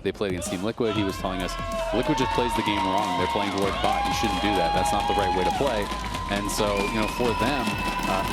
They played against Team Liquid. He was telling us, Liquid just plays the game wrong. They're playing towards bot. You shouldn't do that. That's not the right way to play. And so, you know, for them,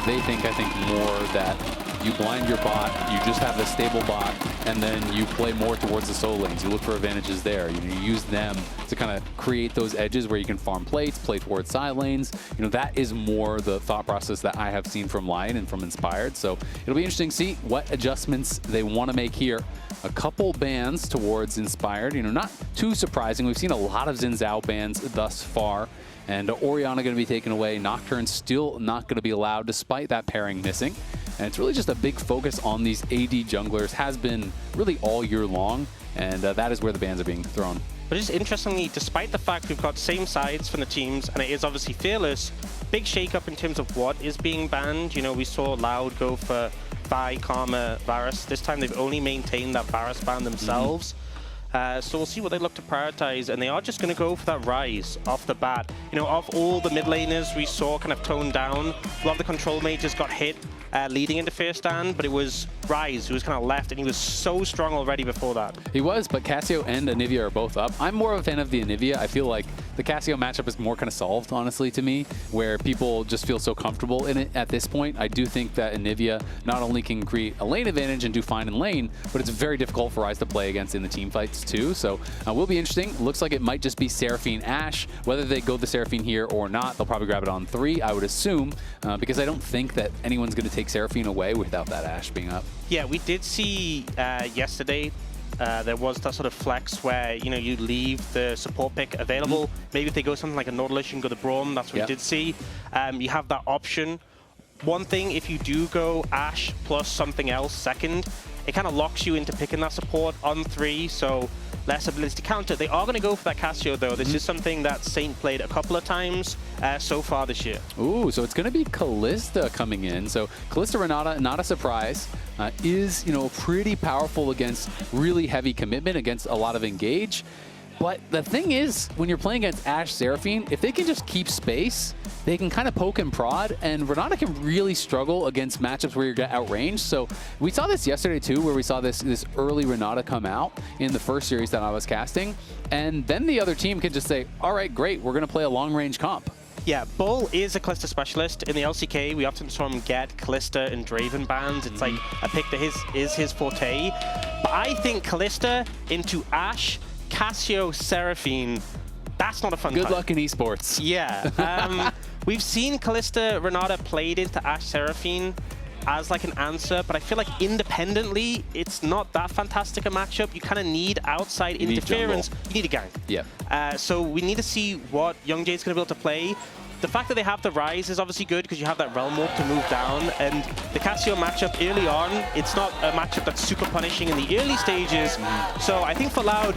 they think, I think, more that you blind your bot, you just have a stable bot, and then you play more towards the solo lanes. You look for advantages there. You know, you use them to kind of create those edges where you can farm plates, play towards side lanes. You know, that is more the thought process that I have seen from LYON and from Inspired. So it'll be interesting to see what adjustments they want to make here. A couple bans towards Inspired, you know, not too surprising. We've seen a lot of Xin Zhao bans thus far. And Orianna going to be taken away. Nocturne still not going to be allowed despite that pairing missing. And it's really just a big focus on these AD junglers, has been really all year long. And that is where the bans are being thrown. But just interestingly, despite the fact we've got same sides from the teams, and it is obviously Fearless, big shake-up in terms of what is being banned. You know, we saw Loud go for Vi, Karma, Varus. This time they've only maintained that Varus ban themselves. So we'll see what they look to prioritize, and they are just going to go for that Rise off the bat. You know, of all the mid laners we saw kind of toned down, a lot of the control mages got hit leading into Fear Stand, but it was Rise who was kind of left, and he was so strong already before that. He was, but Cassio and Anivia are both up. I'm more of a fan of the Anivia. I feel like the Cassio matchup is more kind of solved, honestly, to me, where people just feel so comfortable in it at this point. I do think that Anivia not only can create a lane advantage and do fine in lane, but it's very difficult for Rise to play against in the team fights too. So will be interesting. Looks like it might just be Seraphine Ashe. Whether they go the Seraphine here or not, they'll probably grab it on 3, I would assume, because I don't think that anyone's going to take Seraphine away without that Ashe being up. Yeah, we did see yesterday there was that sort of flex where, you know, you leave the support pick available. Maybe if they go something like a Nautilus, you can go to Braum. That's what we did see. You have that option. One thing, if you do go Ashe plus something else second, it kind of locks you into picking that support on 3, so less ability to counter. They are going to go for that Cassio, though. This is something that Saint played a couple of times so far this year. Ooh, so it's going to be Kalista coming in. So Kalista Renata, not a surprise, is, you know, pretty powerful against really heavy commitment, against a lot of engage. But the thing is, when you're playing against Ashe Seraphine, if they can just keep space, they can kind of poke and prod, and Renata can really struggle against matchups where you get outranged. So we saw this yesterday too, where we saw this early Renata come out in the first series that I was casting, and then the other team can just say, all right, great, we're going to play a long-range comp. Yeah, Bull is a Kalista specialist. In the LCK, we often saw him get Kalista and Draven bans. It's like a pick that is his forte. But I think Kalista into Ashe, Cassio, Seraphine, that's not a fun Good time. luck in esports. Yeah. We've seen Kalista Renata played into Ashe Seraphine as like an answer, but I feel like independently, it's not that fantastic a matchup. You kind of need outside interference. You need a gank. Yeah. So we need to see what YoungJae is going to be able to play. The fact that they have the Rise is obviously good because you have that Realm Warp to move down, and the Cassio matchup early on, it's not a matchup that's super punishing in the early stages. So I think for Loud,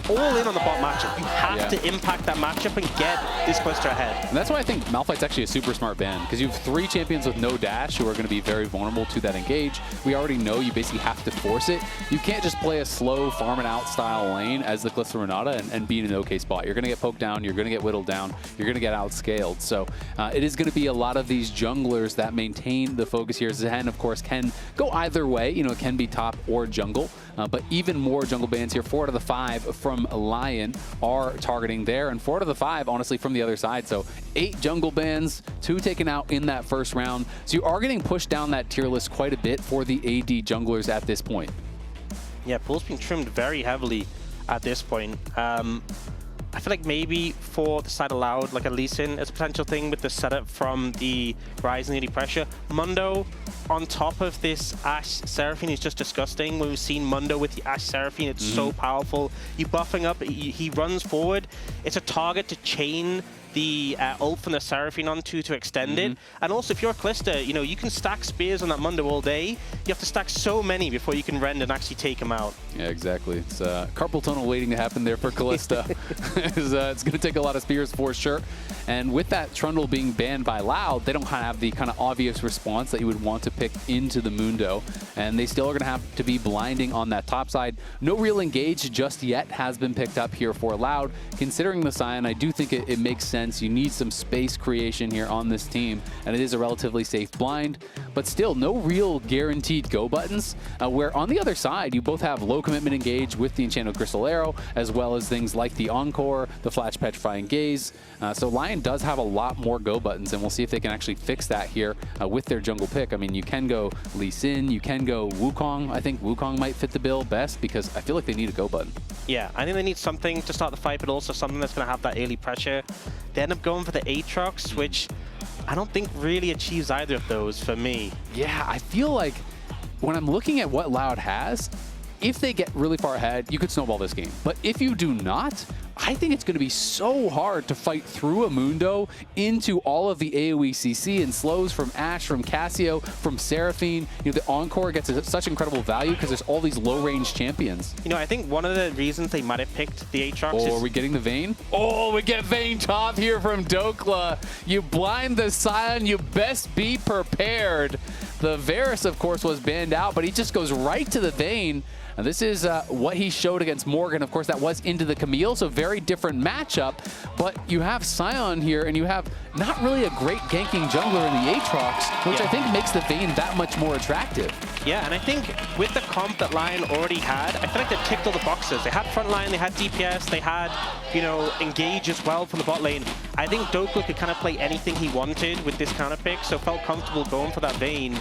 all in on the bot matchup. You have to impact that matchup and get this Kalista ahead. And that's why I think Malphite's actually a super smart ban, because you have 3 champions with no dash who are going to be very vulnerable to that engage. We already know you basically have to force it. You can't just play a slow farm it out style lane as the Kalista Renata and be in an okay spot. You're going to get poked down, you're going to get whittled down, you're going to get outscaled. So it is going to be a lot of these junglers that maintain the focus here. Zen, of course, can go either way. You know, it can be top or jungle, but even more jungle bans here. 4 out of the 5 from LYON are targeting there, and 4 out of the 5, honestly, from the other side. So 8 jungle bans, 2 taken out in that first round. So you are getting pushed down that tier list quite a bit for the AD junglers at this point. Yeah, pool's being trimmed very heavily at this point. I feel like maybe for the side allowed, like a Lee Sin as a potential thing with the setup from the Rise and the pressure. Mundo on top of this Ashe Seraphine is just disgusting. When we've seen Mundo with the Ashe Seraphine, it's so powerful. You buffing up, he runs forward. It's a target to chain the ult from the Seraphine onto to extend it. And also, if you're a Kalista, you know, you can stack spears on that Mundo all day. You have to stack so many before you can rend and actually take him out. Yeah, exactly. It's carpal tunnel waiting to happen there for Kalista. It's going to take a lot of spears for sure. And with that Trundle being banned by Loud, they don't have the kind of obvious response that you would want to pick into the Mundo. And they still are going to have to be blinding on that top side. No real engage just yet has been picked up here for Loud. Considering the Sion, I do think it makes sense defense. You need some space creation here on this team, and it is a relatively safe blind, but still no real guaranteed go buttons, where on the other side, you both have low commitment engage with the Enchanted Crystal Arrow, as well as things like the Encore, the Flash Petrifying Gaze. So LYON does have a lot more go buttons, and we'll see if they can actually fix that here with their jungle pick. I mean, you can go Lee Sin, you can go Wukong. I think Wukong might fit the bill best because I feel like they need a go button. Yeah, I think they need something to start the fight, but also something that's going to have that early pressure. They end up going for the Aatrox, which I don't think really achieves either of those for me. Yeah, I feel like when I'm looking at what Loud has, if they get really far ahead, you could snowball this game. But if you do not, I think it's going to be so hard to fight through a Mundo into all of the AoE CC and slows from Ashe, from Cassio, from Seraphine. You know, the Encore gets such incredible value because there's all these low-range champions. You know, I think one of the reasons they might have picked the Aatrox is... are we getting the Vayne? Oh, we get Vayne top here from Dhokla. You blind the Scion, you best be prepared. The Varus, of course, was banned out, but he just goes right to the Vayne. Now, this is what he showed against Morgan. Of course, that was into the Camille, so very different matchup. But you have Scion here, and you have not really a great ganking jungler in the Aatrox, which I think makes the Vayne that much more attractive. Yeah, and I think with the comp that LYON already had, I feel like they ticked all the boxes. They had front line, they had DPS, they had, you know, engage as well from the bot lane. I think Dhokla could kind of play anything he wanted with this counter pick, so felt comfortable going for that Vayne.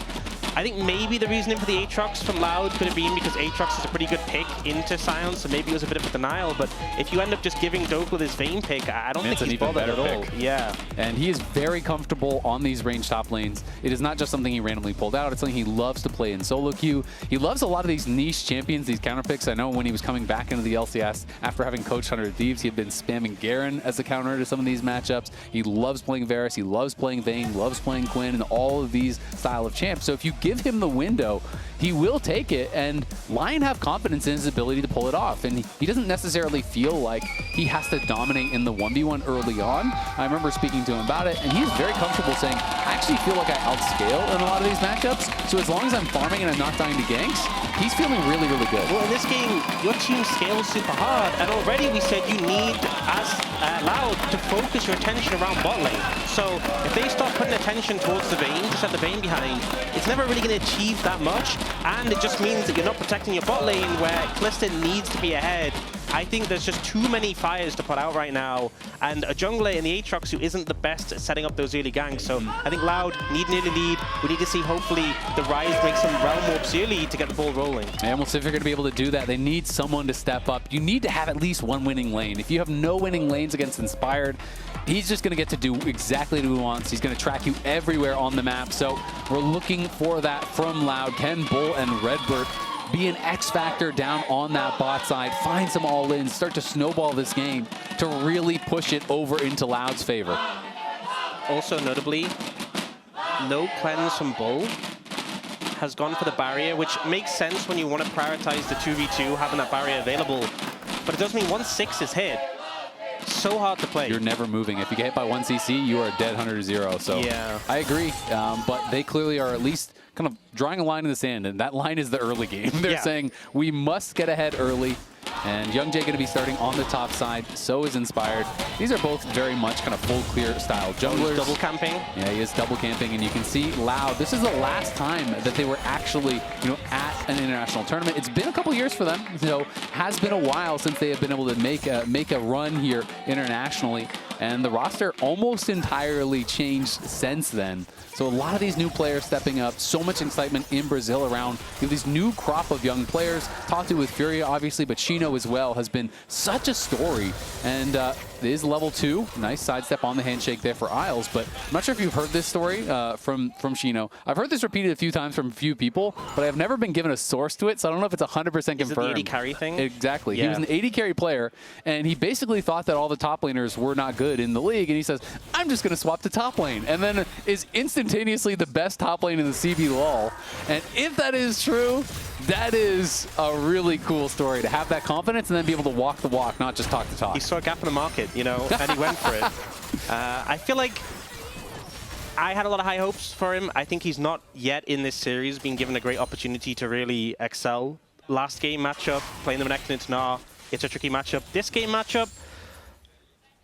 I think maybe the reasoning for the Aatrox from Loud could have been because Aatrox is a pretty good pick into Scion, so maybe it was a bit of a denial, but if you end up just giving Dhokla this Vayne pick, I don't think he's bothered at all. Yeah. And he is very comfortable on these range top lanes. It is not just something he randomly pulled out, it's something he loves to play in solo queue. He loves a lot of these niche champions, these counter picks. I know when he was coming back into the LCS after having coached 100 Thieves, he had been spamming Garen as a counter to some of these matchups. He loves playing Varus, he loves playing Vayne, loves playing Quinn, and all of these style of champs. So if you give him the window, he will take it, and LYON have confidence in his ability to pull it off, and he doesn't necessarily feel like he has to dominate in the 1v1 early on. I remember speaking to him about it, and he's very comfortable saying, I actually feel like I outscale in a lot of these matchups, so as long as I'm farming and I'm not dying to ganks, he's feeling really, really good. Well, in this game, your team scales super hard, and already we said you need, as Loud, to focus your attention around bot lane. So if they start putting attention towards the Vayne, to set the Vayne behind, it's never really going to achieve that much, and it just means that you're not protecting your bot lane where Calista needs to be ahead. I think there's just too many fires to put out right now, and a jungler in the Aatrox who isn't the best at setting up those early ganks. So I think Loud need an early lead. We need to see, hopefully, the Rise make some realm warps early to get the ball rolling. And we'll see if they're going to be able to do that. They need someone to step up. You need to have at least one winning lane. If you have no winning lanes against Inspired, he's just going to get to do exactly what he wants. He's going to track you everywhere on the map. So we're looking for that from Loud. Can Bull and RedBert be an X factor down on that bot side, find some all-ins, start to snowball this game to really push it over into Loud's favor? Also notably, no cleanse from Bull. Has gone for the barrier, which makes sense when you want to prioritize the 2v2, having that barrier available. But it does mean 1-6 is hit. So hard to play. You're never moving. If you get hit by 1 CC, you are dead 100-0. So yeah. I agree, but they clearly are at least kind of drawing a line in the sand, and that line is the early game. They're saying we must get ahead early, and YoungJae going to be starting on the top side. So is Inspired. These are both very much kind of full clear style junglers. Double camping. Yeah, he is double camping, and you can see Loud. This is the last time that they were actually, at an international tournament. It's been a couple years for them. Has been a while since they have been able to make a run here internationally, and the roster almost entirely changed since then. So a lot of these new players stepping up, so much excitement in Brazil around these new crop of young players. Talked to with Furia, obviously, but Xyno as well has been such a story. And it is level 2. Nice sidestep on the handshake there for Isles, but I'm not sure if you've heard this story from Xyno. I've heard this repeated a few times from a few people, but I've never been given a source to it, so I don't know if it's 100% confirmed. Is it the 80 carry thing? Exactly. Yeah. He was an 80 carry player, and he basically thought that all the top laners were not good in the league, and he says, I'm just going to swap to top lane, and then is instantaneously the best top lane in the CB LOL. And if that is true, that is a really cool story, to have that confidence and then be able to walk the walk, not just talk the talk. He saw a gap in the market, and he went for it. I feel like I had a lot of high hopes for him. I think he's not yet in this series been given a great opportunity to really excel. Last game matchup, playing them next to Nah, it's a tricky matchup. This game matchup,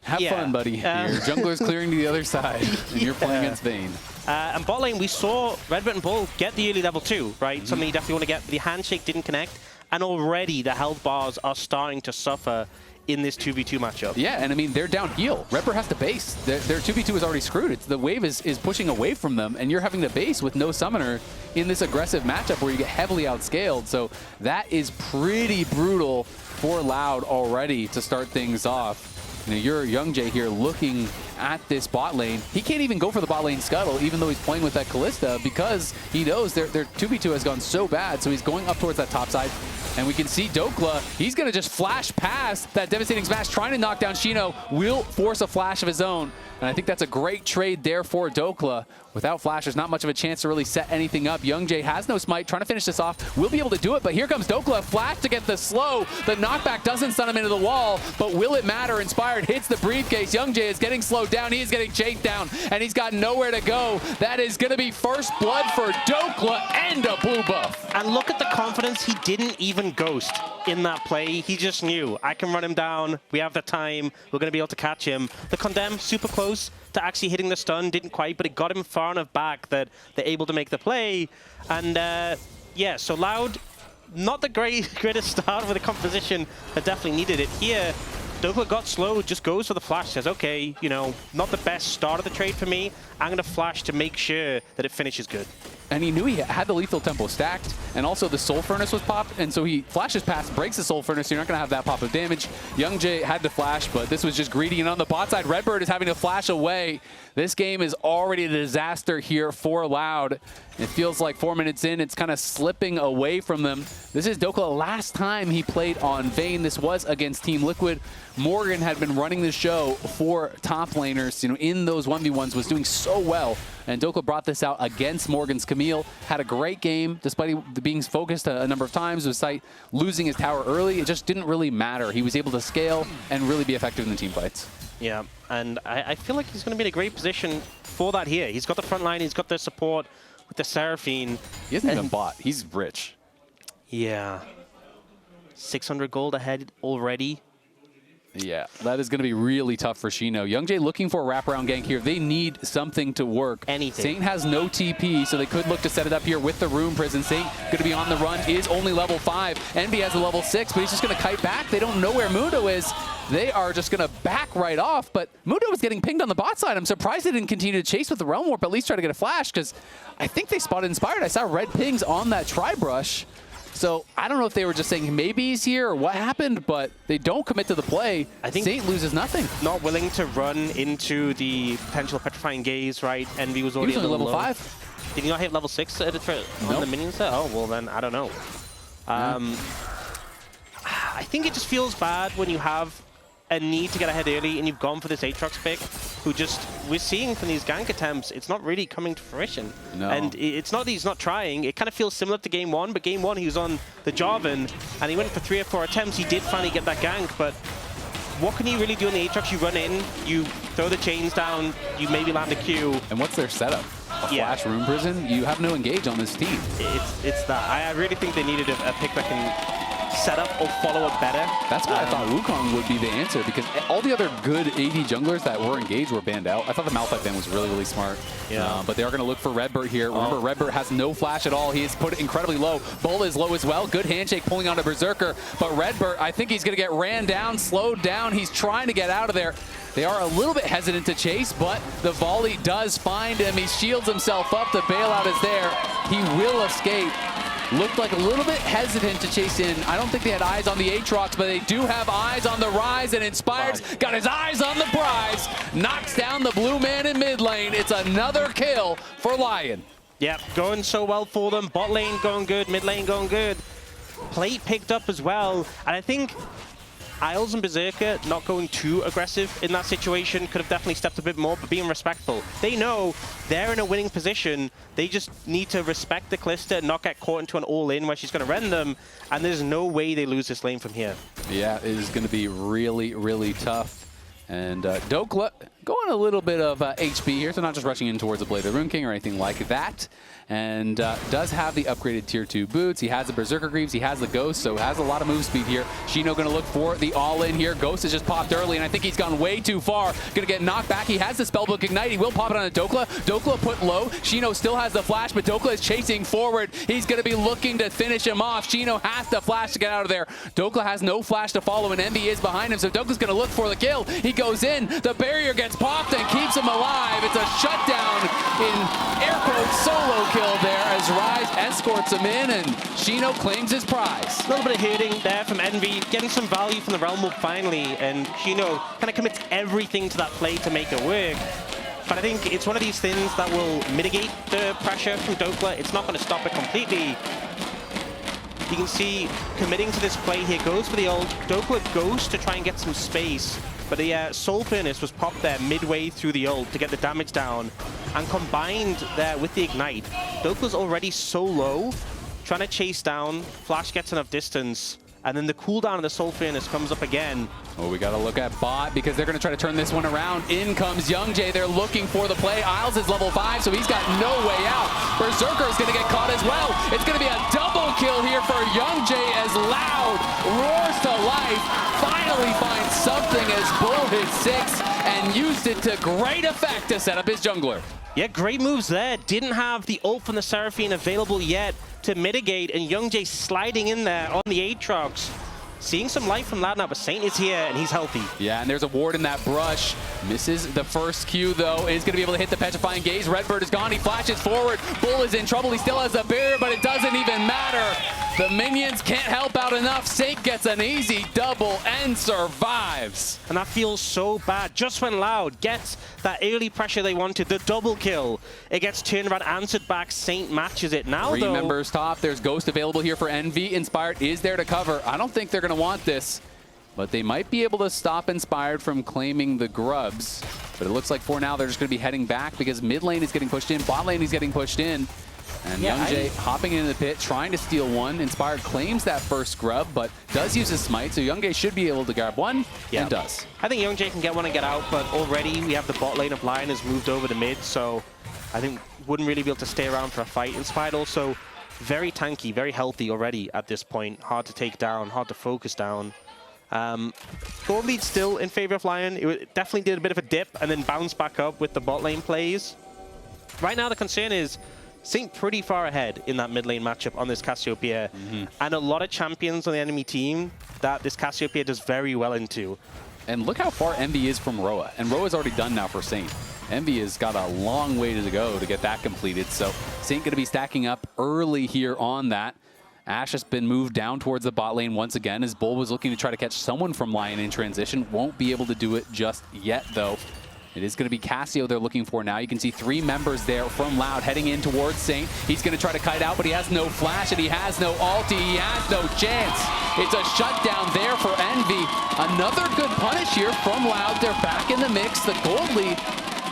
Have fun, buddy. Your jungler's clearing to the other side, and you're playing against Vayne. And bot lane, we saw RedBert and Bull get the early level 2, right? Something you definitely want to get. The handshake didn't connect, and already the health bars are starting to suffer in this 2v2 matchup. Yeah, and I mean, they're down heal. RedBert has to base. Their 2v2 is already screwed. The wave is pushing away from them, and you're having to base with no summoner in this aggressive matchup where you get heavily outscaled. So that is pretty brutal for Loud already to start things off. You know, you're YoungJae here looking at this bot lane. He can't even go for the bot lane scuttle, even though he's playing with that Kalista, because he knows their 2v2 has gone so bad. So he's going up towards that top side. And we can see Dhokla, he's going to just flash past that devastating smash, trying to knock down Xyno, will force a flash of his own. And I think that's a great trade there for Dhokla. Without flash, there's not much of a chance to really set anything up. YoungJae has no smite, trying to finish this off. Will be able to do it, but here comes Dhokla. Flash to get the slow. The knockback doesn't stun him into the wall, but will it matter? Inspired hits the briefcase. YoungJae is getting slowed down. He is getting chased down, and he's got nowhere to go. That is going to be first blood for Dhokla and a blue buff. And look at the confidence. He didn't even ghost in that play. He just knew, I can run him down. We have the time. We're going to be able to catch him. The condemn, super close to actually hitting the stun. Didn't quite, but it got him far enough back that they're able to make the play. And yeah, so Loud, not the greatest start with a composition that definitely needed it. Here, Dhokla got slow, just goes for the flash, says, okay, you know, not the best start of the trade for me. I'm going to flash to make sure that it finishes good. And he knew he had the lethal tempo stacked, and also the soul furnace was popped, and so he flashes past, breaks the soul furnace, so you're not going to have that pop of damage. YoungJae had to flash, but this was just greedy, and on the bot side, RedBert is having to flash away. This game is already a disaster here for Loud. It feels like 4 minutes in, it's kind of slipping away from them. This is Dhokla last time he played on Vayne. This was against Team Liquid. Morgan had been running the show for top laners, you know, in those 1v1s, was doing so well. And Dhokla brought this out against Morgan's Camille. Had a great game, despite being focused a number of times, despite losing his tower early. It just didn't really matter. He was able to scale and really be effective in the team fights. Yeah, and I feel like he's going to be in a great position for that here. He's got the front line, he's got the support with the Seraphine. He hasn't even bought. He's rich. Yeah. 600 gold ahead already. Yeah, that is going to be really tough for Xyno. YoungJae looking for a wraparound gank here. They need something to work. Anything. Saint has no TP, so they could look to set it up here with the Rune Prison. Saint going to be on the run, is only level 5. Envy has a level 6, but he's just going to kite back. They don't know where Mundo is. They are just going to back right off, but Mundo was getting pinged on the bot side. I'm surprised they didn't continue to chase with the Realm Warp, at least try to get a flash, because I think they spotted Inspired. I saw red pings on that Tri-Brush. So I don't know if they were just saying maybe he's here or what happened, but they don't commit to the play. I think Saint loses nothing. Not willing to run into the potential petrifying gaze, right? Envy was already level low. 5. Did he not hit level 6 on the minions there? Oh, well then, I don't know. I think it just feels bad when you have a need to get ahead early and you've gone for this Aatrox pick, who just, we're seeing from these gank attempts, it's not really coming to fruition. No. And it's not that he's not trying, it kind of feels similar to game 1, but game 1 he was on the Jarvan and he went for 3 or 4 attempts, he did finally get that gank, but what can you really do in the Aatrox? You run in, you throw the chains down, you maybe land a Q. And what's their setup? A flash Rune Prison? You have no engage on this team. It's that. I really think they needed a pick that can set up or follow up better. That's why I thought Wukong would be the answer, because all the other good AD junglers that were engaged were banned out. I thought the Malphite ban was really, really smart. Yeah. But they are going to look for RedBert here. Remember, RedBert has no flash at all. He is put incredibly low. Bull is low as well. Good handshake pulling on a Berserker. But RedBert, I think he's going to get ran down, slowed down. He's trying to get out of there. They are a little bit hesitant to chase, but the volley does find him. He shields himself up. The bailout is there. He will escape. Looked like a little bit hesitant to chase in. I don't think they had eyes on the Aatrox, but they do have eyes on the Rise, and Inspired's got his eyes on the prize. Knocks down the blue man in mid lane. It's another kill for LYON. Yep, going so well for them. Bot lane going good, mid lane going good. Plate picked up as well, and I think Isles and Berserker not going too aggressive in that situation, could have definitely stepped a bit more, but being respectful. They know they're in a winning position. They just need to respect the Kalista and not get caught into an all-in where she's going to rend them, and there's no way they lose this lane from here. Yeah, it is going to be really, really tough. And Dhokla going a little bit of HP here, so not just rushing in towards the Blade of the Rune King or anything like that. And does have the upgraded Tier 2 boots. He has the Berserker Greaves. He has the Ghost, so has a lot of move speed here. Xyno going to look for the all-in here. Ghost has just popped early, and I think he's gone way too far. Going to get knocked back. He has the Spellbook Ignite. He will pop it on a Dhokla. Dhokla put low. Xyno still has the flash, but Dhokla is chasing forward. He's going to be looking to finish him off. Xyno has to flash to get out of there. Dhokla has no flash to follow, and Envy is behind him, so Dhokla going to look for the kill. He goes in. The barrier gets popped and keeps him alive. It's a shutdown in air quotes solo kill there as Rise escorts him in, and Xyno claims his prize. A little bit of hitting there from Envy, getting some value from the Realm Warp finally, and Xyno kind of commits everything to that play to make it work. But I think it's one of these things that will mitigate the pressure from Dhokla. It's not going to stop it completely. You can see committing to this play here, goes for the ult. Dhokla goes to try and get some space, but the Soul Furnace was popped there midway through the ult to get the damage down. And combined there with the Ignite, Dhokla's already so low, trying to chase down, Flash gets enough distance, and then the cooldown of the Soul Furnace comes up again. Oh, we got to look at bot because they're going to try to turn this one around. In comes YoungJae. They're looking for the play. Isles is level 5, so he's got no way out. Berserker is going to get caught as well. It's going to be a double kill here for YoungJae as Loud roars to life. Finally finds something as Bull hit 6 and used it to great effect to set up his jungler. Yeah, great moves there. Didn't have the ult from the Seraphine available yet to mitigate, and YoungJae sliding in there on the Aatrox. Seeing some life from Loud now, but Saint is here, and he's healthy. Yeah, and there's a ward in that brush. Misses the first Q, though. Is going to be able to hit the Petrifying Gaze. RedBert is gone. He flashes forward. Bull is in trouble. He still has the barrier, but it doesn't even matter. The minions can't help out enough. Saint gets an easy double and survives. And that feels so bad. Just when Loud gets that early pressure they wanted, the double kill, it gets turned around, answered back. Saint matches it. Now, Three though, members top. There's Ghost available here for Envy. Inspired is there to cover. I don't think they're going to want this, but they might be able to stop Inspired from claiming the grubs. But it looks like for now they're just going to be heading back because mid lane is getting pushed in, bot lane is getting pushed in. And yeah, YoungJae hopping into the pit, trying to steal one. Inspired claims that first grub, but does use his smite, so YoungJae should be able to grab one, and does. I think YoungJae can get one and get out, but already we have the bot lane of LYON has moved over to mid, so I think wouldn't really be able to stay around for a fight. Inspired also very tanky, very healthy already at this point. Hard to take down, hard to focus down. Gold lead still in favor of LYON. It definitely did a bit of a dip and then bounced back up with the bot lane plays. Right now the concern is Saint pretty far ahead in that mid lane matchup on this Cassiopeia. And a lot of champions on the enemy team that this Cassiopeia does very well into. And look how far Envy is from Roa. And Roa's already done now for Saint. Envy has got a long way to go to get that completed. So Saint going to be stacking up early here on that. Ashe has been moved down towards the bot lane once again as Bull was looking to try to catch someone from LYON in transition. Won't be able to do it just yet, though. It is going to be Cassio they're looking for now. You can see 3 members there from Loud heading in towards Saint. He's going to try to kite out, but he has no flash and he has no ulti. He has no chance. It's a shutdown there for Envy. Another good punish here from Loud. They're back in the mix. The gold lead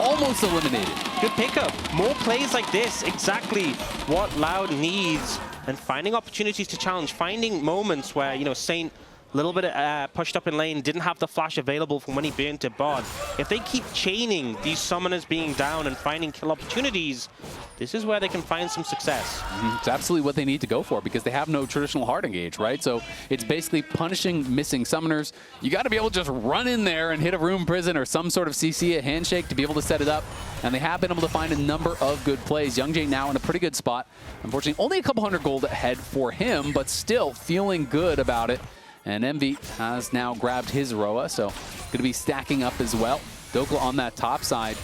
almost eliminated. Good pickup. More plays like this, exactly what Loud needs. And finding opportunities to challenge, finding moments where, you know, Saint a little bit pushed up in lane, didn't have the flash available from when he burned to bot. If they keep chaining these summoners being down and finding kill opportunities, this is where they can find some success. It's absolutely what they need to go for because they have no traditional hard engage, right? So it's basically punishing missing summoners. You got to be able to just run in there and hit a room prison or some sort of CC, a handshake to be able to set it up. And they have been able to find a number of good plays. YoungJae now in a pretty good spot. Unfortunately, only a couple hundred gold ahead for him, but still feeling good about it. And Envy has now grabbed his Roa, so going to be stacking up as well. Dhokla on that top side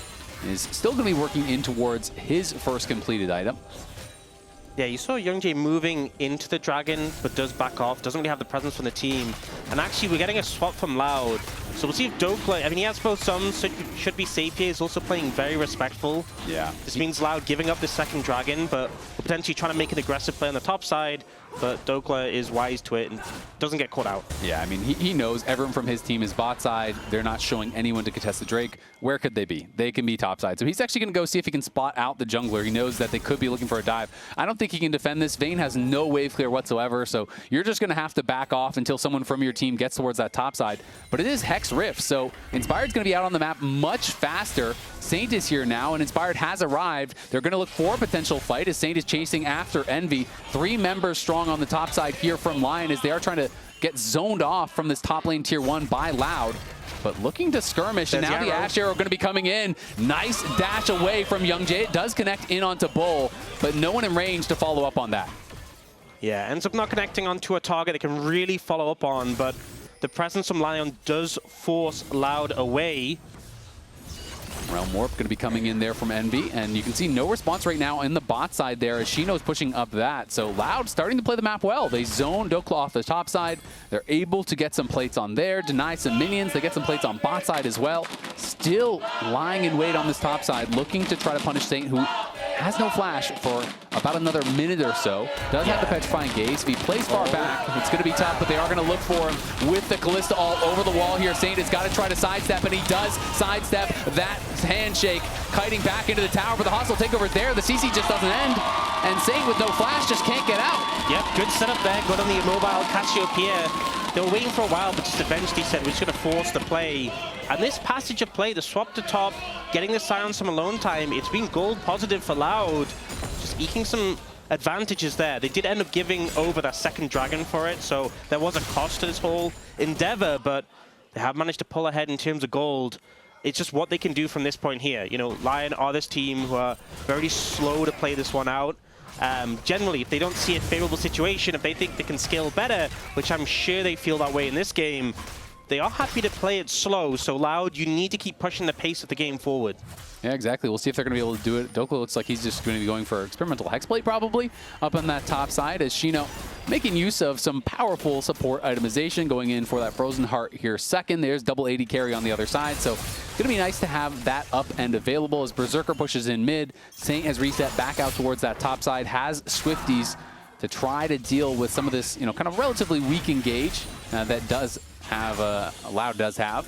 is still going to be working in towards his first completed item. Yeah, you saw YoungJae moving into the dragon, but does back off. Doesn't really have the presence from the team. And actually, we're getting a swap from Loud. So we'll see if Dhokla, I mean, he has both sums, should be safe here. He's also playing very respectful. Yeah. This means Loud giving up the second dragon, but potentially trying to make an aggressive play on the top side. but Dhokla is wise to it and doesn't get caught out. Yeah, I mean, he knows everyone from his team is bot side. They're not showing anyone to contest the Drake. Where could they be? They can be top side. So he's actually going to go see if he can spot out the jungler. He knows that they could be looking for a dive. I don't think he can defend this. Vayne has no wave clear whatsoever, so you're just going to have to back off until someone from your team gets towards that top side. But it is Hex Rift, so Inspired's going to be out on the map much faster. Saint is here now, and Inspired has arrived. They're going to look for a potential fight as Saint is chasing after Envy. 3 members strong on the top side here from LYON as they are trying to get zoned off from this top lane tier 1 by Loud. But looking to skirmish, and now the Ash Arrow going to be coming in. Nice dash away from YoungJae. It does connect in onto Bull, but no one in range to follow up on that. Yeah, ends up not connecting onto a target they can really follow up on, but the presence from LYON does force Loud away. Realm Warp going to be coming in there from Envy, and you can see no response right now in the bot side there as Xyno's pushing up that. So Loud starting to play the map well. They zone Dhokla off the top side. They're able to get some plates on there, deny some minions. They get some plates on bot side as well. Still lying in wait on this top side, looking to try to punish Saint, who has no flash for about another minute or so. Does have the petrifying gaze. If he plays far back, it's going to be tough, but they are going to look for him with the Kalista all over the wall here. Saint has got to try to sidestep, and he does sidestep that handshake, kiting back into the tower for the hostile takeover there. The CC just doesn't end, and Saint with no flash just can't get out. Yep, good setup there. Good on the immobile Cassiopeia. They were waiting for a while, but just eventually said we're just going to force the play. And this passage of play, the swap to top, getting the silence some alone time, it's been gold positive for Loud. Just eking some advantages there. They did end up giving over that second dragon for it, so there was a cost to this whole endeavor, but they have managed to pull ahead in terms of gold. It's just what they can do from this point here. You know, LYON are this team who are very slow to play this one out. Generally, if they don't see a favorable situation, if they think they can scale better, which I'm sure they feel that way in this game, they are happy to play it slow. So Loud, you need to keep pushing the pace of the game forward. Yeah, exactly. We'll see if they're going to be able to do it. Dhokla looks like he's just going to be going for experimental Hexblade probably up on that top side as Xyno making use of some powerful support itemization, going in for that Frozen Heart here second. There's double 80 carry on the other side, so it's going to be nice to have that up end available as Berserker pushes in mid. Saint has reset back out towards that top side, has Swifties to try to deal with some of this, you know, kind of relatively weak engage that does have, Loud does have.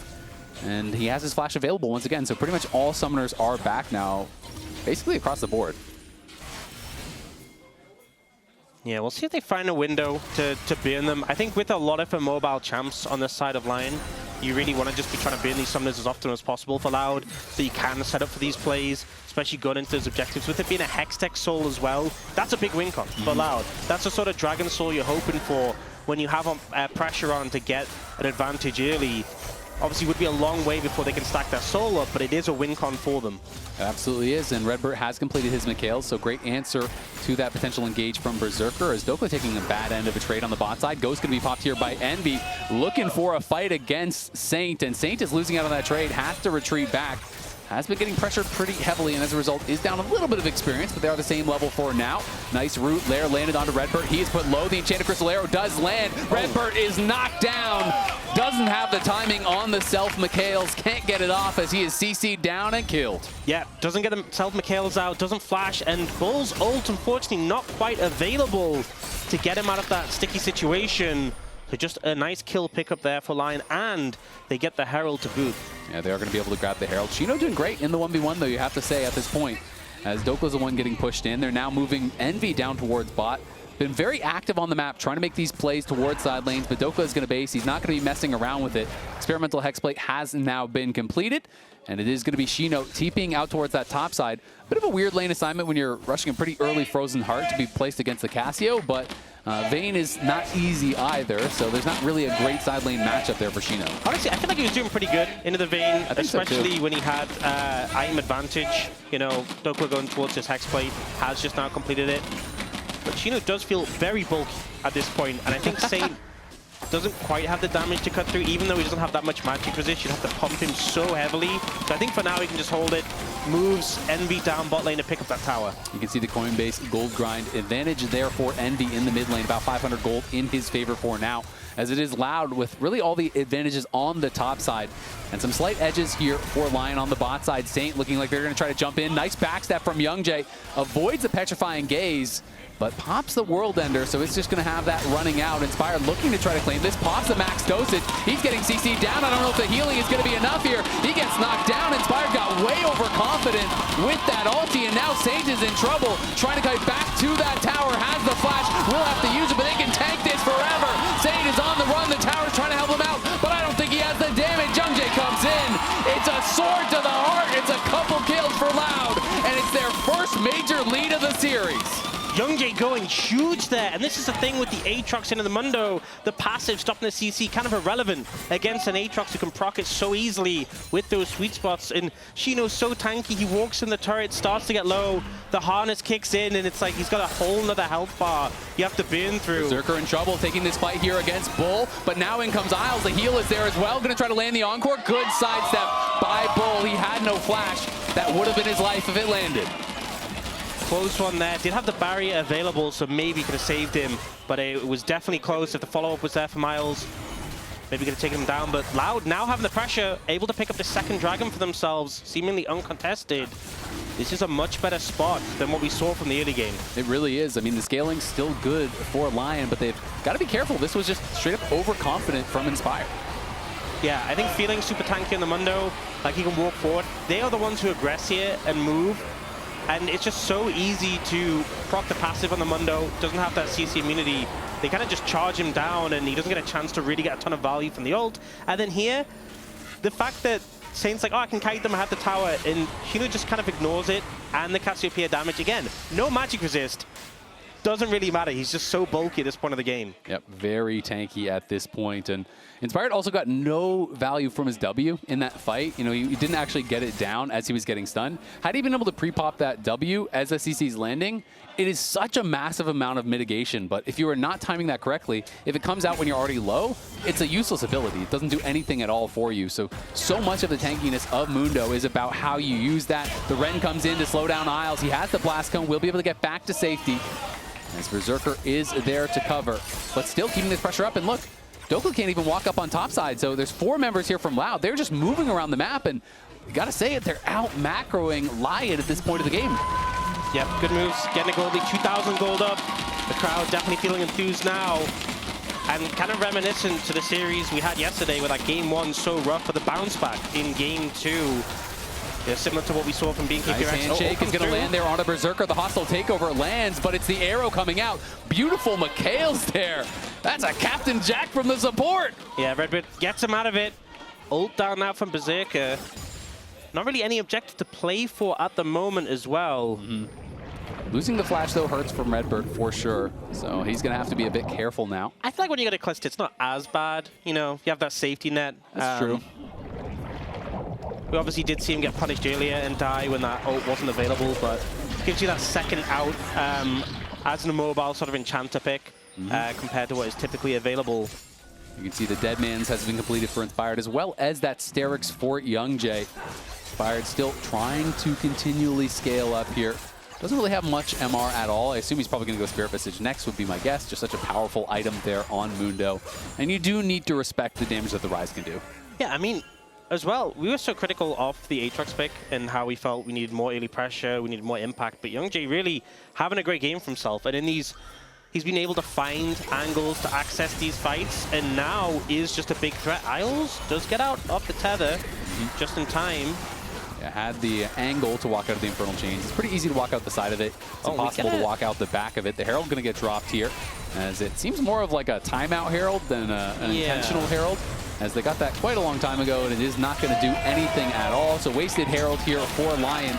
And he has his flash available once again, so pretty much all summoners are back now, basically across the board. Yeah, we'll see if they find a window to burn them. I think with a lot of mobile champs on this side of LYON, you really want to just be trying to burn these summoners as often as possible for Loud, so you can set up for these plays, especially going into those objectives. With it being a Hextech Soul as well, that's a big win con for Loud. That's the sort of Dragon Soul you're hoping for when you have pressure on to get an advantage early. Obviously, it would be a long way before they can stack their soul up, but it is a win con for them. It absolutely is, and RedBert has completed his Mikhail, so great answer to that potential engage from Berserker as Dhokla taking a bad end of a trade on the bot side. Ghost going to be popped here by Envy, looking for a fight against Saint, and Saint is losing out on that trade, has to retreat back. Has been getting pressured pretty heavily, and as a result is down a little bit of experience, but they're at the same level for now. Nice root lair landed onto RedBert. He is put low. The Enchanted Crystal Arrow does land. RedBert is knocked down. Doesn't have the timing on the self Mikhails. Can't get it off as he is CC'd down and killed. Yeah, doesn't get himself Mikhails out, doesn't flash, and Bull's ult unfortunately not quite available to get him out of that sticky situation. So just a nice kill pickup there for LYON, and they get the Herald to boot. Yeah, they are going to be able to grab the Herald. Xyno doing great in the 1v1, though, you have to say, at this point. As Dhokla's the one getting pushed in. They're now moving Envy down towards bot. Been very active on the map, trying to make these plays towards side lanes, but Dhokla is going to base. He's not going to be messing around with it. Experimental Hexblade has now been completed, and it is going to be Xyno TPing out towards that top side. Bit of a weird lane assignment when you're rushing a pretty early Frozen Heart to be placed against the Cassio, but Vayne is not easy either, so there's not really a great side lane matchup there for Xyno. Honestly, I feel like he was doing pretty good into the Vayne, especially when he had item advantage. You know, Dhokla going towards his Hexblade has just now completed it. But Xyno does feel very bulky at this point, and I think Saint doesn't quite have the damage to cut through, even though he doesn't have that much magic resist. You'd have to pump him so heavily. So I think for now he can just hold it, moves Envy down bot lane to pick up that tower. You can see the Coinbase gold grind advantage there for Envy in the mid lane, about 500 gold in his favor for now, as it is Loud with really all the advantages on the top side. And some slight edges here for LYON on the bot side. Saint looking like they're going to try to jump in. Nice backstep from YoungJae. Avoids the petrifying gaze. but pops the World Ender, so it's just going to have that running out. Inspired looking to try to claim this, pops the max dosage. He's getting CC'd down. I don't know if the healing is going to be enough here. He gets knocked down. Inspired got way overconfident with that ulti, and now Sage is in trouble, trying to kite back to that tower, has the flash, will have to use it, but they can tank this forever. Sage is on the run, the tower's trying to help him out, but I don't think he has the damage. YoungJae comes in. It's a sword to the heart. It's a couple kills for Loud, and it's their first major lead of the series. YoungJae going huge there, and this is the thing with the Aatrox into the Mundo. The passive stopping the CC kind of irrelevant against an Aatrox who can proc it so easily with those sweet spots. And Xyno's so tanky, he walks in the turret, starts to get low, the harness kicks in, and it's like he's got a whole nother health bar you have to burn through. Berserker in trouble, taking this fight here against Bull, but now in comes Isles. The heal is there as well, going to try to land the Encore. Good sidestep by Bull. He had no flash. That would have been his life if it landed. Close one there. Did have the barrier available, so maybe could have saved him, but it was definitely close. If the follow-up was there for Miles, maybe could have taken him down. But Loud now having the pressure, able to pick up the second dragon for themselves, seemingly uncontested. This is a much better spot than what we saw from the early game. It really is. I mean, the scaling's still good for Lion, but they've got to be careful. This was just straight up overconfident from Inspire. Yeah, I think feeling super tanky in the Mundo, like he can walk forward. They are the ones who aggress here and move. And it's just so easy to proc the passive on the Mundo, doesn't have that CC immunity. They kind of just charge him down and he doesn't get a chance to really get a ton of value from the ult. And then here, the fact that Saint's like, oh, I can kite them, I have the tower, and Xyno just kind of ignores it, and the Cassiopeia damage again. No magic resist. Doesn't really matter. He's just so bulky at this point of the game. Yep, very tanky at this point. And Inspired also got no value from his W in that fight. You know, he didn't actually get it down as he was getting stunned. Had he been able to pre-pop that W as the CC's landing, it is such a massive amount of mitigation. But if you are not timing that correctly, if it comes out when you're already low, it's a useless ability. It doesn't do anything at all for you. So much of the tankiness of Mundo is about how you use that. The Ren comes in to slow down Isles. He has the Blast Cone, will be able to get back to safety, as Berserker is there to cover, but still keeping this pressure up. And look, Dhokla can't even walk up on top side, so there's 4 members here from Loud. They're just moving around the map, and you gotta say it, they're out macroing LYON at this point of the game. Yep, good moves, getting a goldie, 2,000 gold up. The crowd definitely feeling enthused now. And kind of reminiscent to the series we had yesterday with like game 1 so rough, but the bounce back in game 2. Yeah, similar to what we saw from BNK. Nice handshake is going to land there on a Berserker. The hostile takeover lands, but it's the arrow coming out. Beautiful McHale's there. That's a Captain Jack from the support. Yeah, RedBert gets him out of it. Ult down now from Berserker. Not really any objective to play for at the moment as well. Losing the flash, though, hurts from RedBert for sure. So he's going to have to be a bit careful now. I feel like when you get a cluster, it's not as bad. You know, you have that safety net. That's true. We obviously did see him get punished earlier and die when that ult wasn't available, but gives you that second out as an immobile sort of enchanter pick compared to what is typically available. You can see the Dead Man's has been completed for Inspired, as well as that Sterix for YoungJae. Inspired still trying to continually scale up here. Doesn't really have much MR at all. I assume he's probably going to go Spirit Visage next would be my guess. Just such a powerful item there on Mundo. And you do need to respect the damage that the Rise can do. Yeah, I mean, as well, we were so critical of the Aatrox pick and how we felt we needed more early pressure, we needed more impact, but YoungJae really having a great game for himself. And in these, he's been able to find angles to access these fights, and now is just a big threat. Isles does get out off the tether just in time. Yeah, had the angle to walk out of the Infernal Chains. It's pretty easy to walk out the side of it. It's impossible to walk out the back of it. The Herald going to get dropped here, as it seems more of like a timeout Herald than an intentional Herald, as they got that quite a long time ago, and it is not going to do anything at all. So wasted Herald here for Lion.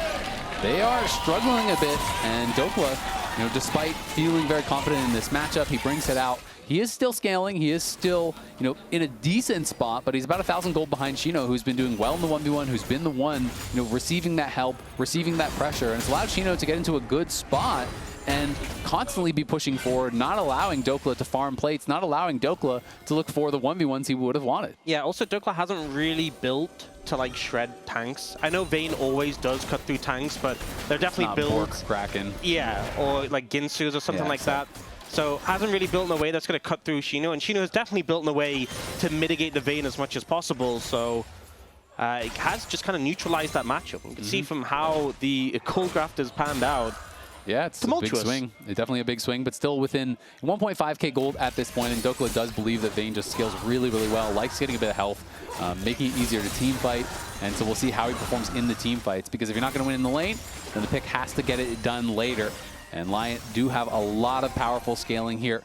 They are struggling a bit, and Dhokla, you know, despite feeling very confident in this matchup, he brings it out. He is still scaling. He is still, you know, in a decent spot, but he's about 1,000 gold behind Xyno, who's been doing well in the 1v1, who's been the one, you know, receiving that help, receiving that pressure, and it's allowed Xyno to get into a good spot and constantly be pushing forward, not allowing Dhokla to farm plates, not allowing Dhokla to look for the 1v1s he would have wanted. Yeah, also Dhokla hasn't really built to like shred tanks. I know Vayne always does cut through tanks, but they're definitely built. Kraken. Yeah, or like Ginsu's or something like that. So hasn't really built in a way that's going to cut through Xyno, and Xyno has definitely built in a way to mitigate the Vayne as much as possible. So it has just kind of neutralized that matchup. You can see from how the Cold Graft has panned out, Yeah, it's a big swing. Definitely a big swing, but still within 1.5k gold at this point. And Dhokla does believe that Vayne just scales really, really well, likes getting a bit of health, making it easier to team fight. And so we'll see how he performs in the team fights, because if you're not going to win in the lane, then the pick has to get it done later. And LYON do have a lot of powerful scaling here.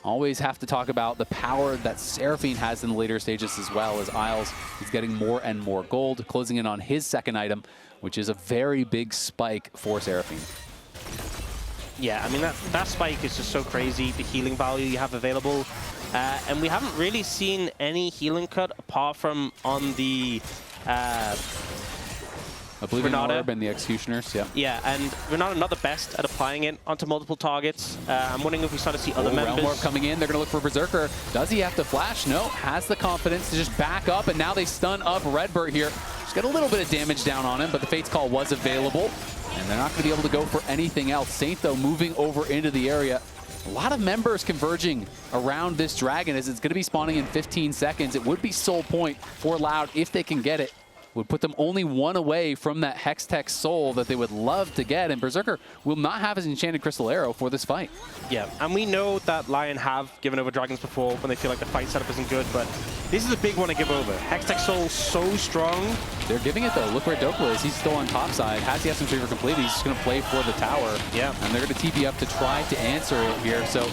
Always have to talk about the power that Seraphine has in the later stages, as well as Isles is getting more and more gold, closing in on his second item, which is a very big spike for Seraphine. Yeah, I mean, that spike is just so crazy, the healing value you have available. And we haven't really seen any healing cut apart from on the I believe Renata. in Orb and the Executioners, yeah. Yeah, and Renata not the best at applying it onto multiple targets. I'm wondering if we start to see other members. Realm Orb coming in, they're going to look for Berserker. Does he have to flash? No, has the confidence to just back up, and now they stun up RedBert here. Just get a little bit of damage down on him, but the Fate's Call was available, and they're not going to be able to go for anything else. Saint, though, moving over into the area. A lot of members converging around this dragon, as it's going to be spawning in 15 seconds. It would be soul point for Loud if they can get it. Would put them only one away from that Hextech Soul that they would love to get, and Berserker will not have his Enchanted Crystal Arrow for this fight. Yeah, and we know that LYON have given over dragons before when they feel like the fight setup isn't good, but this is a big one to give over. Hextech Soul so strong. They're giving it though. Look where Dhokla is. He's still on top side. Has he has some favor completed? He's just going to play for the tower. Yeah. And they're going to TP up to try to answer it here. So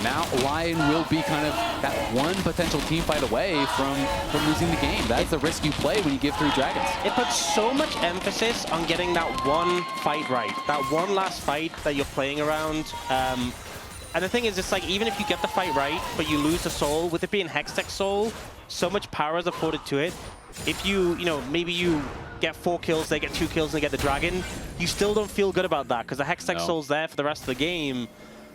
now LYON will be kind of that one potential team fight away from losing the game. That's the risk you play when you give 3 dragons. It puts so much emphasis on getting that one fight right. That one last fight that you're playing around. And the thing is, it's like, even if you get the fight right, but you lose the soul, with it being Hextech Soul, so much power is afforded to it. If you know, maybe you get 4 kills, they get 2 kills, and they get the dragon, you still don't feel good about that, because the Hextech Soul's there for the rest of the game.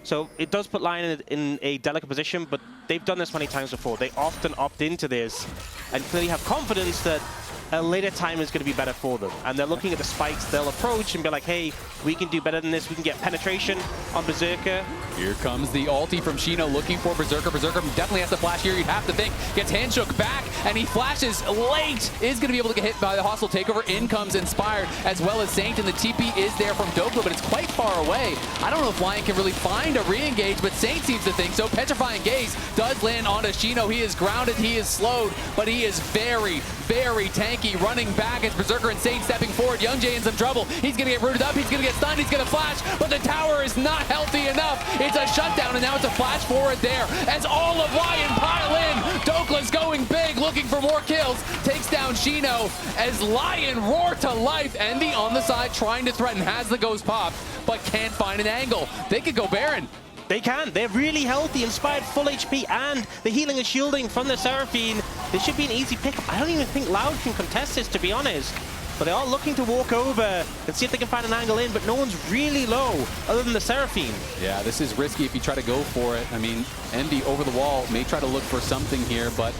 So it does put LYON in a delicate position, but they've done this many times before. They often opt into this and clearly have confidence that a later time is going to be better for them. And they're looking at the spikes they'll approach and be like, hey, we can do better than this. We can get penetration on Berserker. Here comes the ulti from Xyno looking for Berserker. Berserker definitely has to flash here, you'd have to think. Gets handshook back, and he flashes late. Is going to be able to get hit by the hostile takeover. In comes Inspired, as well as Saint, and the TP is there from Dhokla, but it's quite far away. I don't know if LYON can really find a re-engage, but Saint seems to think so. Petrifying Gaze does land onto Xyno. He is grounded, he is slowed, but he is very, very tanky. Running back as Berserker and Saint stepping forward. YoungJae in some trouble. He's going to get rooted up. He's going to get stunned. He's going to flash, but the tower is not healthy enough. It's a shutdown, and now it's a flash forward there as all of LYON pile in. Dhokla's going big, looking for more kills. Takes down Xyno as LYON roar to life. Envy on the side trying to threaten. Has the ghost popped, but can't find an angle. They could go Baron. They can. They're really healthy, Inspired, full HP, and the healing and shielding from the Seraphine. This should be an easy pickup. I don't even think Loud can contest this, to be honest. But they are looking to walk over and see if they can find an angle in, but no one's really low other than the Seraphine. Yeah, this is risky if you try to go for it. I mean, Envy over the wall may try to look for something here, but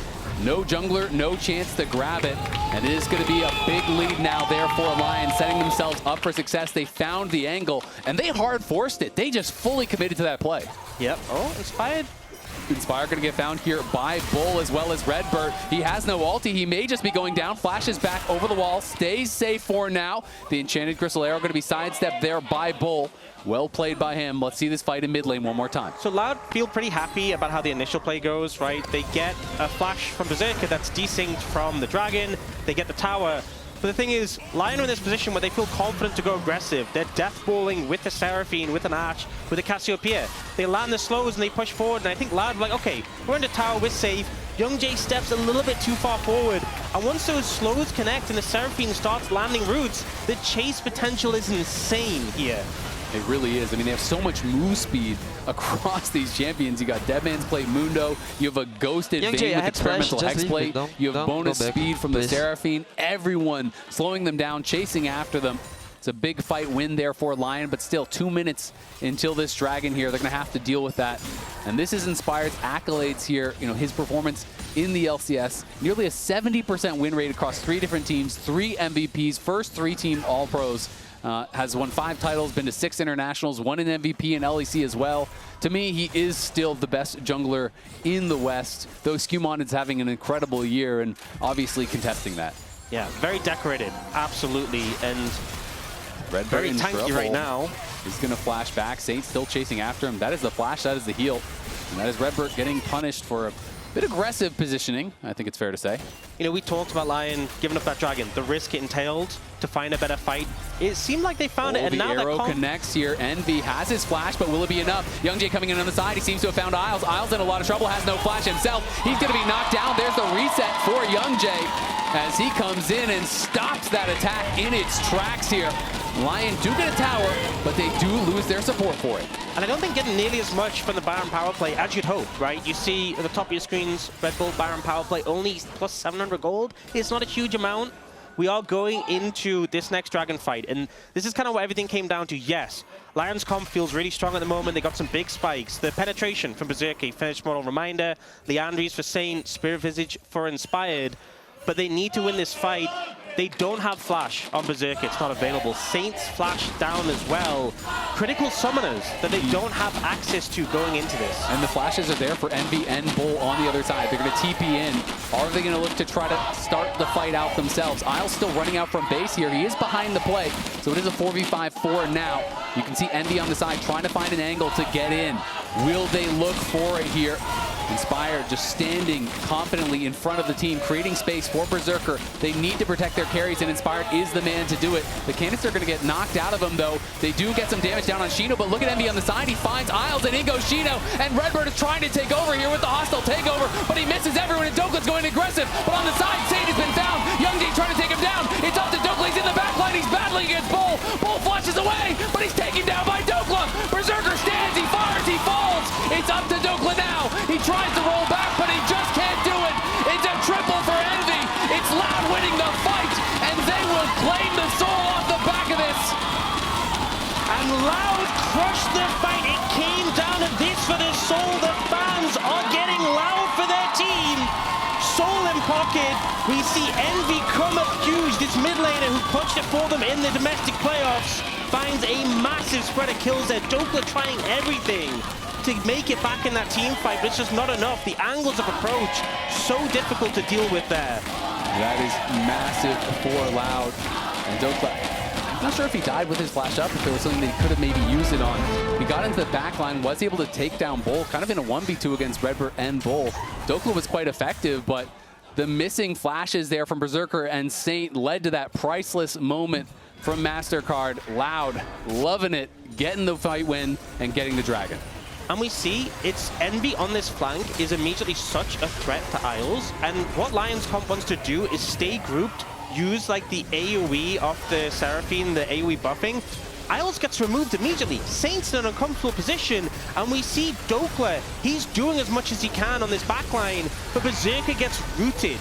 no jungler, no chance to grab it. And it is going to be a big lead now there for LYON, setting themselves up for success. They found the angle, and they hard forced it. They just fully committed to that play. Yep. Oh, Inspired. Inspire going to get found here by Bull, as well as RedBert. He has no ulti. He may just be going down. Flashes back over the wall. Stays safe for now. The Enchanted Crystal Arrow going to be sidestepped there by Bull. Well played by him. Let's see this fight in mid lane one more time. So Loud feel pretty happy about how the initial play goes, right? They get a flash from Berserker that's desynced from the dragon. They get the tower. But the thing is, LYON are in this position where they feel confident to go aggressive. They're deathballing with the Seraphine, with an Arch, with a Cassiopeia. They land the slows and they push forward, and I think Loud are like, okay, we're in the tower, we're safe. YoungJae steps a little bit too far forward. And once those slows connect and the Seraphine starts landing roots, the chase potential is insane here. It really is. I mean, they have so much move speed across these champions. You got Deadman's Plate Mundo. You have a Ghosted Vayne with Experimental Hexplate. You have bonus speed from the Seraphine. Everyone slowing them down, chasing after them. It's a big fight win there for LYON, but still 2 minutes until this dragon here. They're going to have to deal with that. And this is Inspired's accolades here. You know, his performance in the LCS. Nearly a 70% win rate across 3 different teams, 3 MVPs, first 3-team All-Pros. Has won 5 titles, been to 6 internationals, won an MVP and LEC as well. To me, he is still the best jungler in the West, though Skumon is having an incredible year and obviously contesting that. Yeah, very decorated, absolutely. And RedBert Very in tanky trouble. right now. He's going to flash back. Saint still chasing after him. That is the flash. That is the heal. And that is RedBert getting punished for a bit aggressive positioning, I think it's fair to say. You know, we talked about Lion giving up that dragon, the risk it entailed to find a better fight. It seemed like they found it, and now the arrow connects here. Envy has his flash, but will it be enough? YoungJae coming in on the side. He seems to have found Isles. Isles in a lot of trouble, has no flash himself. He's going to be knocked down. There's the reset for YoungJae as he comes in and stops that attack in its tracks here. Lion do get a tower, but they do lose their support for it. And I don't think getting nearly as much from the Baron power play as you'd hope, right? You see at the top of your screens, Red Bull Baron power play only plus 700 gold. It's not a huge amount. We are going into this next dragon fight, and this is kind of what everything came down to. Yes, Lion's comp feels really strong at the moment. They got some big spikes. The penetration from Berserker, finished model reminder, Leandri's for Saint, Spirit Visage for Inspired, but they need to win this fight. They don't have flash on Berserker, it's not available. Saint's flash down as well. Critical summoners that they don't have access to going into this. And the flashes are there for Envy and Bull on the other side. They're going to TP in. Are they going to look to try to start the fight out themselves? Isles still running out from base here. He is behind the play, so it is a 4v5 for now. You can see Envy on the side trying to find an angle to get in. Will they look for it here? Inspired just standing confidently in front of the team, creating space for Berserker. They need to protect their carries, and Inspired is the man to do it. The canister are going to get knocked out of him, though. They do get some damage down on Xyno, but look at Envy on the side. He finds Isles, and in goes Xyno, and RedBert is trying to take over here with the hostile takeover, but he misses everyone, and Dhokla's going aggressive. But on the side, Saint has been found. YoungJae trying to take him down. It's up to Dhokla. He's in the back line. He's battling against Bull. Bull flashes away, but he's taken down by Dhokla. Berserker stands. He fires. He falls. It's up to Dhokla now. He tries to roll back, but he just can't do it. It's a triple for Envy. It's Loud winning the fight, and they will claim the soul off the back of this. And Loud crushed the fight. It came down to this for the soul. The fans are getting loud for their team. Soul in pocket. We see Envy come up huge. This mid laner who punched it for them in the domestic playoffs finds a massive spread of kills there. Dhokla trying everything to make it back in that team fight, but it's just not enough. The angles of approach, so difficult to deal with there. That is massive for Loud. And Dhokla, I'm not sure if he died with his flash up, if there was something that he could have maybe used it on. He got into the back line, was able to take down Bull, kind of in a 1v2 against RedBert and Bull. Dhokla was quite effective, but the missing flashes there from Berserker and Saint led to that priceless moment from MasterCard. Loud, loving it, getting the fight win, and getting the dragon. And we see it's Envy on this flank is immediately such a threat to Isles. And what Lion's comp wants to do is stay grouped, use like the AoE off the Seraphine, the AoE buffing. Isles gets removed immediately. Saint's in an uncomfortable position, and we see Dhokla. He's doing as much as he can on this backline, but Berserker gets rooted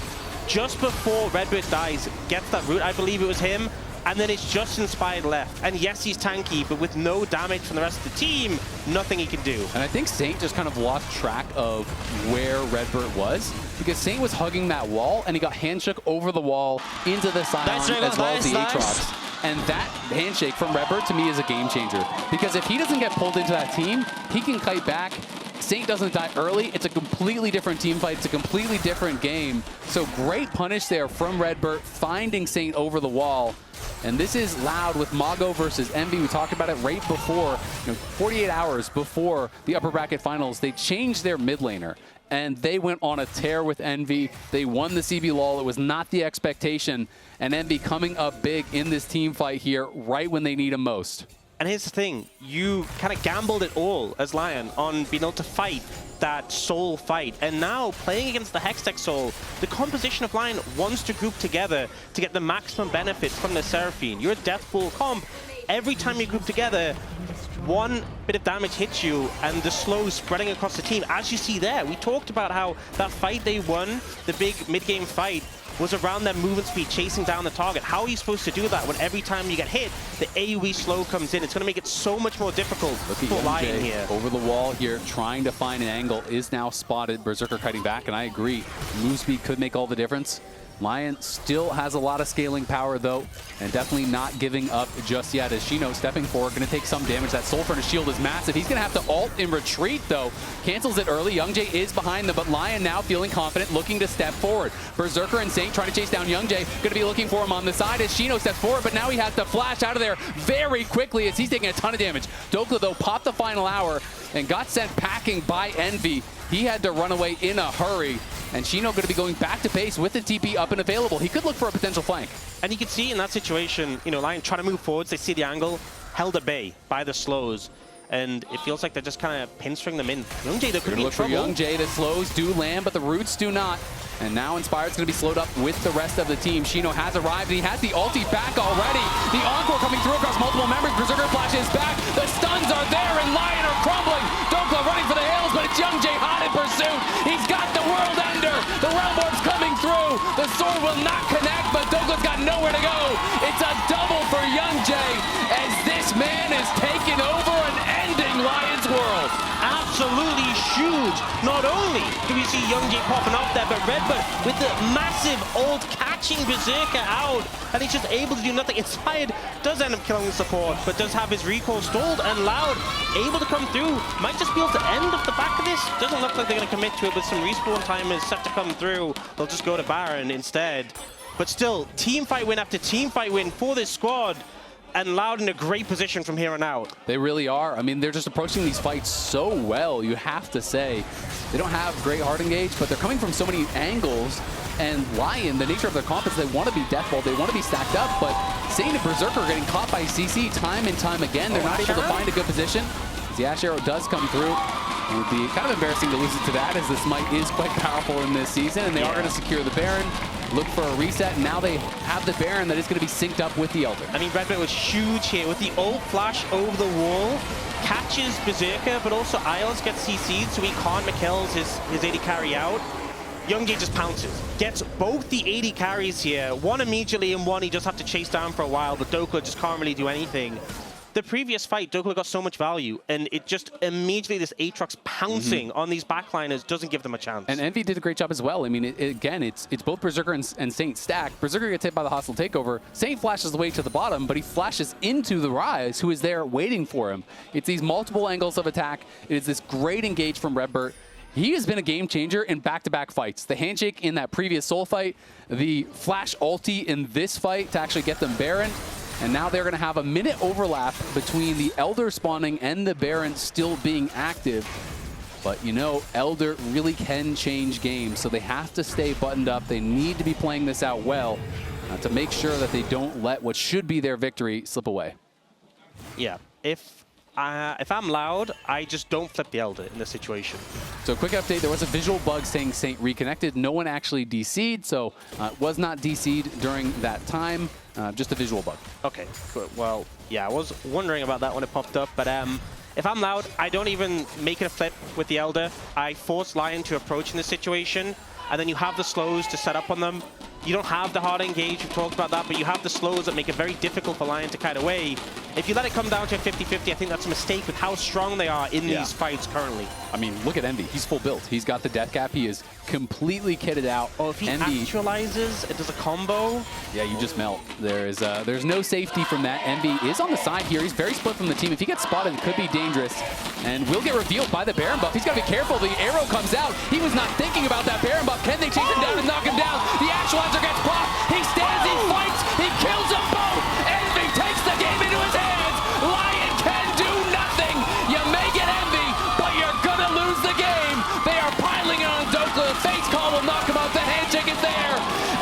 just before RedBert dies. Gets that root, I believe it was him. And then it's just Inspired left. And yes, he's tanky, but with no damage from the rest of the team, nothing he can do. And I think Saint just kind of lost track of where RedBert was, because Saint was hugging that wall, and he got handshook over the wall into the Scion as well as the Aatrox. And that handshake from RedBert, to me, is a game changer. Because if he doesn't get pulled into that team, he can kite back. Saint doesn't die early. It's a completely different team fight. It's a completely different game. So great punish there from RedBert, finding Saint over the wall. And this is Loud with Mago versus Envy. We talked about it right before, 48 hours before the upper bracket finals. They changed their mid laner, and they went on a tear with Envy. They won the CB LOL. It was not the expectation. And Envy coming up big in this team fight here right when they need him most. And here's the thing, you kind of gambled it all as Lion on being able to fight that Soul fight. And now, playing against the Hextech Soul, the composition of Lion wants to group together to get the maximum benefit from the Seraphine. You're a Death Pool comp. Every time you group together, one bit of damage hits you, and the slow spreading across the team. As you see there, we talked about how that fight they won, the big mid-game fight, was around their movement speed, chasing down the target. How are you supposed to do that when every time you get hit, the AoE slow comes in? It's going to make it so much more difficult for Lion here. Over the wall here, trying to find an angle, is now spotted. Berserker kiting back, and I agree. Move speed could make all the difference. LYON still has a lot of scaling power, though, and definitely not giving up just yet as Xyno stepping forward, going to take some damage. That Soul Furnace shield is massive. He's going to have to ult in retreat, though. Cancels it early. YoungJae is behind them, but LYON now feeling confident, looking to step forward. Berserker and Saint trying to chase down YoungJae. Going to be looking for him on the side as Xyno steps forward, but now he has to flash out of there very quickly as he's taking a ton of damage. Dhokla, though, popped the final hour and got sent packing by Envy. He had to run away in a hurry. And Xyno going to be going back to base with the TP up and available. He could look for a potential flank. And you can see in that situation, you know, LYON trying to move forwards. They see the angle, held at bay by the slows. And it feels like they're just kind of pinstring them in. YoungJae, there could be trouble. YoungJae, the slows do land, but the roots do not. And now Inspired's going to be slowed up with the rest of the team. Xyno has arrived, and he has the ulti back already. The encore coming through across multiple members. Berserker flashes back. The stuns are there, and LYON are crumbling. Dhokla running for the hills, but it's YoungJae hot in pursuit. He's got the world ender. The realm orb's coming through. The sword will not connect, but Dhokla's got nowhere to go. It's a double for YoungJae as this man is taking over and ending LYON's world. Absolutely huge. Not only do we see YoungJae popping off there, but RedBert with the massive ult catching Berserker out, and he's just able to do nothing. Inspired does end up killing the support, but does have his recall stalled, and Loud able to come through. Might just be able to end off the back of this. Doesn't look like they're going to commit to it, but some respawn time is set to come through. They'll just go to Baron instead. But still, team fight win after team fight win for this squad. And Loud in a great position from here on out. They really are. I mean, they're just approaching these fights so well, you have to say. They don't have great hard engage, but they're coming from so many angles. And LYON, the nature of their comp is they want to be deathball, they want to be stacked up, but Saint and Berserker are getting caught by CC time and time again. They're not able to find a good position. The Ash Arrow does come through. It would be kind of embarrassing to lose it to that, as this Smite is quite powerful in this season, and they are going to secure the Baron. Look for a reset, and now they have the Baron that is going to be synced up with the Elder. I mean, RedBert was huge here with the ult flash over the wall, catches Berserker, but also Isles gets CC'd, so he can't McKells his AD carry out. YoungJae just pounces, gets both the AD carries here, one immediately and one he just have to chase down for a while, but Dhokla just can't really do anything. The previous fight, Dhokla got so much value, and it just immediately, this Aatrox pouncing on these backliners doesn't give them a chance. And Envy did a great job as well. I mean, again, it's both Berserker and Saint stacked. Berserker gets hit by the hostile takeover. Saint flashes the way to the bottom, but he flashes into the Rise, who is there waiting for him. It's these multiple angles of attack. It is this great engage from RedBert. He has been a game changer in back-to-back fights. The handshake in that previous Soul fight, the flash ulti in this fight to actually get them Baron. And now they're going to have a minute overlap between the Elder spawning and the Baron still being active. But, you know, Elder really can change games, so they have to stay buttoned up. They need to be playing this out well to make sure that they don't let what should be their victory slip away. Yeah, if I'm Loud, I just don't flip the Elder in this situation. So quick update, there was a visual bug saying Saint reconnected. No one actually DC'd, so was not DC'd during that time. Just a visual bug. Okay, good. Well, yeah, I was wondering about that when it popped up, but if I'm Loud, I don't even make it a flip with the Elder. I force LYON to approach in this situation, and then you have the slows to set up on them. You don't have the hard engage, we've talked about that, but you have the slows that make it very difficult for LYON to kite away. If you let it come down to a 50-50, I think that's a mistake with how strong they are in these fights currently. I mean, look at Envy. He's full built. He's got the death cap. He is completely kitted out. Oh, if he actualizes, it does a combo. Yeah, you just melt. There's no safety from that. Envy is on the side here. He's very split from the team. If he gets spotted, it could be dangerous. And will get revealed by the Baron buff. He's got to be careful. The arrow comes out. He was not thinking about that Baron buff. Can they chase him down and knock him down? The actualizer gets popped. He stands, he fights, he kills them both. Envy takes the game into his hands. LYON can do nothing. You may get Envy, but you're gonna lose the game. They are piling on Dhokla. The face call will knock him out. The handshake is there,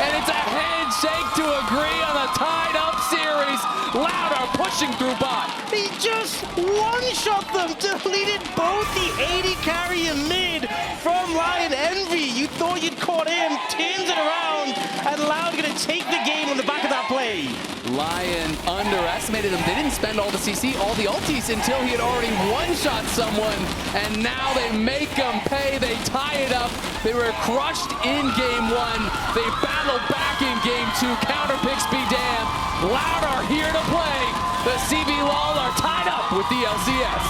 and it's a handshake to agree on a tied-up series. Loud are pushing through bot. He just one-shot them, deleted both the 80 carry in mid from LYON. Envy, you thought you'd caught him, turns it around, and Loud gonna take the game on the back of that play. LYON underestimated him. They didn't spend all the CC, all the ultis until he had already one-shot someone, and now they make him pay. They tie it up. They were crushed in game one. They battled back in game two. Counterpicks be damned. Loud are here to play. The CB LOL are tied up with the LCS.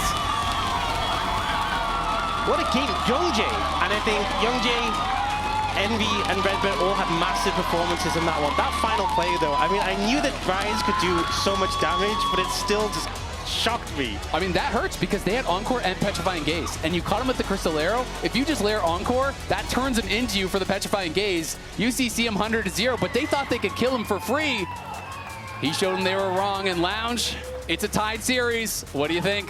What a game, YoungJae. And I think YoungJae Envy and RedBert all had massive performances in that one. That final play, though, I mean, I knew that Rise could do so much damage, but it still just shocked me. I mean, that hurts because they had Encore and Petrifying Gaze, and you caught him with the Crystal Arrow. If you just layer Encore, that turns him into you for the Petrifying Gaze. UCC him 100-0, but they thought they could kill him for free. He showed them they were wrong, and Lounge, it's a tied series. What do you think?